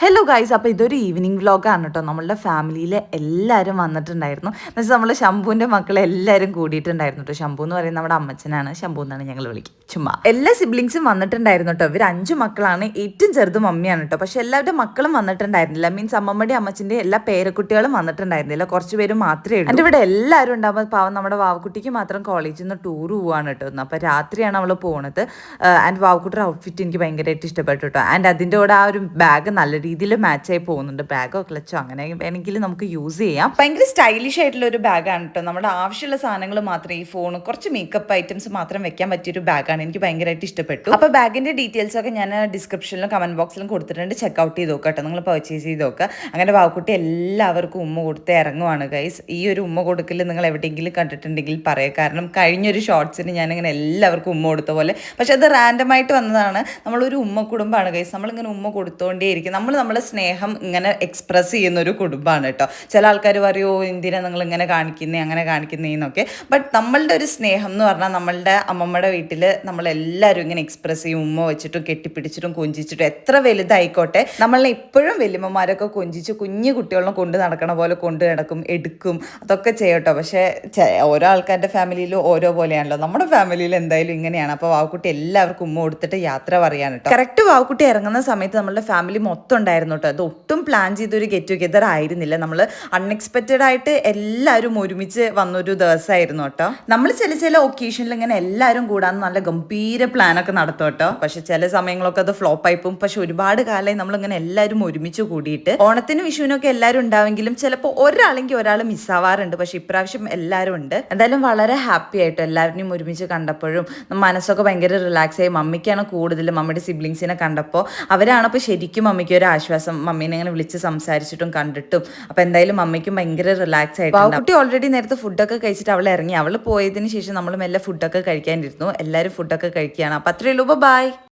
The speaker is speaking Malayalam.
ഹലോ ഗൈസ്, അപ്പോൾ ഇതൊരു ഈവനിങ് വ്ളോഗാണ് കേട്ടോ. നമ്മളുടെ ഫാമിലിയിലെ എല്ലാവരും വന്നിട്ടുണ്ടായിരുന്നു. എന്നുവെച്ചാൽ നമ്മൾ ശംഭുവിൻ്റെ മക്കളെ എല്ലാവരും കൂടിയിട്ടുണ്ടായിരുന്നു കേട്ടോ. ശംഭു എന്ന് പറയുന്നത് നമ്മുടെ അമ്മച്ചനാണ്. ശംഭു എന്നാണ് ഞങ്ങൾ വിളിക്കും, ചുമ്മാ. എല്ലാ സിബ്ലിങ്സും വന്നിട്ടുണ്ടായിരുന്നു കേട്ടോ. ഇവർ 5 മക്കളാണ്. ഏറ്റവും ചെറുത് മമ്മിയാണ് കേട്ടോ. പക്ഷെ എല്ലാവരുടെ മക്കളും വന്നിട്ടുണ്ടായിരുന്നില്ല. മീൻസ് അമ്മമ്മയുടെ അമ്മച്ചിൻ്റെ എല്ലാ പേരക്കുട്ടികളും വന്നിട്ടുണ്ടായിരുന്നില്ല. കുറച്ച് പേര് മാത്രമേ ഉള്ളൂ. എൻ്റെ ഇവിടെ എല്ലാവരും ഉണ്ടാകുമ്പോൾ പാവം നമ്മുടെ വാവക്കുട്ടിക്ക് മാത്രം കോളേജിൽ നിന്ന് ടൂർ പോവാണ് കേട്ടോ. അപ്പോൾ രാത്രിയാണ് അവൾ പോണത്. ആൻഡ് വാവക്കുട്ടിയുടെ ഔട്ട്ഫിറ്റ് എനിക്ക് ഭയങ്കരമായിട്ട് ഇഷ്ടപ്പെട്ടു കേട്ടോ. ആൻഡ് അതിൻ്റെ കൂടെ ആ ഒരു ബാഗ് നല്ല രീതിയിൽ മാച്ചായി പോകുന്നുണ്ട്. ബാഗോ ക്ലച്ചോ അങ്ങനെ വേണമെങ്കിൽ നമുക്ക് യൂസ് ചെയ്യാം. ഭയങ്കര സ്റ്റൈലിഷ് ആയിട്ടുള്ള ഒരു ബാഗാണ് കേട്ടോ. നമ്മുടെ ആവശ്യമുള്ള സാധനങ്ങൾ മാത്രം, ഈ ഫോൺ, കുറച്ച് മേക്കപ്പ് ഐറ്റംസ് മാത്രം വെക്കാൻ പറ്റിയൊരു ബാഗാണ്. എനിക്ക് ഭയങ്കരമായിട്ട് ഇഷ്ടപ്പെട്ടു. അപ്പോൾ ബാഗിന്റെ ഡീറ്റെയിൽസ് ഒക്കെ ഞാൻ ഡിസ്ക്രിപ്ഷനിലും കമന്റ് ബോക്സിലും കൊടുത്തിട്ടുണ്ട്. ചെക്കൗട്ട് ചെയ്ത് നോക്കുക കേട്ടോ. നിങ്ങൾ പർച്ചേസ് ചെയ്ത് നോക്കുക. അങ്ങനെ വാവക്കുട്ടി എല്ലാവർക്കും ഉമ്മ കൊടുത്ത് ഇറങ്ങുവാണ് ഗൈസ്. ഈ ഒരു ഉമ്മ കൊടുക്കൽ നിങ്ങൾ എവിടെയെങ്കിലും കണ്ടിട്ടുണ്ടെങ്കിൽ പറയാം. കാരണം കഴിഞ്ഞൊരു ഷോർട്സിന് ഞാനിങ്ങനെ എല്ലാവർക്കും ഉമ്മ കൊടുത്ത പോലെ, പക്ഷെ അത് റാൻഡമായിട്ട് വന്നതാണ്. നമ്മളൊരു ഉമ്മ കുടുംബമാണ് ഗൈസ്. നമ്മളിങ്ങനെ ഉമ്മ കൊടുത്തോണ്ടേയിരിക്കും. നമ്മളെ സ്നേഹം ഇങ്ങനെ എക്സ്പ്രസ് ചെയ്യുന്ന ഒരു കുടുംബമാണ് കേട്ടോ. ചില ആൾക്കാർ പറയുമോ എന്തിനാ നിങ്ങൾ ഇങ്ങനെ കാണിക്കുന്നേ അങ്ങനെ കാണിക്കുന്നേന്നൊക്കെ. ബട്ട് നമ്മളുടെ ഒരു സ്നേഹം എന്ന് പറഞ്ഞാൽ നമ്മളുടെ അമ്മമ്മയുടെ വീട്ടിൽ നമ്മളെല്ലാവരും ഇങ്ങനെ എക്സ്പ്രസ് ചെയ്യും. ഉമ്മ വെച്ചിട്ടും കെട്ടിപ്പിടിച്ചിട്ടും കൊഞ്ചിച്ചിട്ടും എത്ര വലുതായിക്കോട്ടെ നമ്മളെ ഇപ്പോഴും വലിയമ്മമാരൊക്കെ കൊഞ്ചിച്ച് കുഞ്ഞു കുട്ടികളെ കൊണ്ട് നടക്കണ പോലെ കൊണ്ട് നടക്കും, എടുക്കും, അതൊക്കെ ചെയ്യട്ടോ. പക്ഷേ ഓരോ ആൾക്കാരുടെ ഫാമിലിയിലും ഓരോ പോലെയാണല്ലോ. നമ്മുടെ ഫാമിലിയിൽ എന്തായാലും ഇങ്ങനെയാണ്. അപ്പോൾ വാവക്കുട്ടി എല്ലാവർക്കും ഉമ്മ കൊടുത്തിട്ട് യാത്ര പറയാൻ കേട്ടോ. കറക്റ്റ് വാവക്കുട്ടി ഇറങ്ങുന്ന സമയത്ത് നമ്മളുടെ ഫാമിലി മൊത്തം ഉണ്ടായിരുന്നു കേട്ടോ. അത് ഒട്ടും പ്ലാൻ ചെയ്തൊരു ഗെറ്റ് ടുഗെദർ ആയിരുന്നില്ല. നമ്മൾ അൺഎക്സ്പെക്റ്റഡ് ആയിട്ട് എല്ലാവരും ഒരുമിച്ച് വന്നൊരു ദിവസമായിരുന്നു കേട്ടോ. നമ്മൾ ചില ഒക്കേഷനിൽ ഇങ്ങനെ എല്ലാവരും കൂടാന്ന് നല്ല ഗംഭീര പ്ലാനൊക്കെ നടത്തും കേട്ടോ. പക്ഷെ ചില സമയങ്ങളൊക്കെ അത് ഫ്ലോപ്പ് ആയിപ്പോവും. പക്ഷെ ഒരുപാട് കാലമായി നമ്മളിങ്ങനെ എല്ലാവരും ഒരുമിച്ച് കൂടിയിട്ട് ഓണത്തിനും വിഷുവിനൊക്കെ എല്ലാവരും ഉണ്ടാവെങ്കിലും ചിലപ്പോൾ ഒരാളെങ്കിൽ ഒരാൾ മിസ്സാവാറുണ്ട്. പക്ഷെ ഇപ്രാവശ്യം എല്ലാവരും ഉണ്ട്. എന്തായാലും വളരെ ഹാപ്പി ആയിട്ടോ എല്ലാവരും ഒരുമിച്ച് കണ്ടപ്പോഴും മനസ്സൊക്കെ ഭയങ്കര റിലാക്സ് ആയി. മമ്മിക്കാണ് കൂടുതലും മമ്മിയുടെ സിബ്ലിങ്സിനെ കണ്ടപ്പോൾ. അവരാണ് ഇപ്പോൾ ശരിക്കും മമ്മിക്ക് ഒരു ആശ്വാസം. മമ്മീനെ ഇങ്ങനെ വിളിച്ച് സംസാരിച്ചിട്ടും കണ്ടിട്ടും. അപ്പോൾ എന്തായാലും മമ്മിക്കും ഭയങ്കര റിലാക്സ് ആയിട്ട്. വാവക്കുട്ടി ഓൾറെഡി നേരത്തെ ഫുഡൊക്കെ കഴിച്ചിട്ട് അവൾ ഇറങ്ങി. അവൾ പോയതിന് ശേഷം നമ്മൾ മെല്ലെ ഫുഡൊക്കെ കഴിക്കാനിരുന്നു. എല്ലാവരും ഫുഡൊക്കെ കഴിക്കുകയാണ്. അപ്പോൾ അത്രയേ ഉള്ളൂ. ബൈ.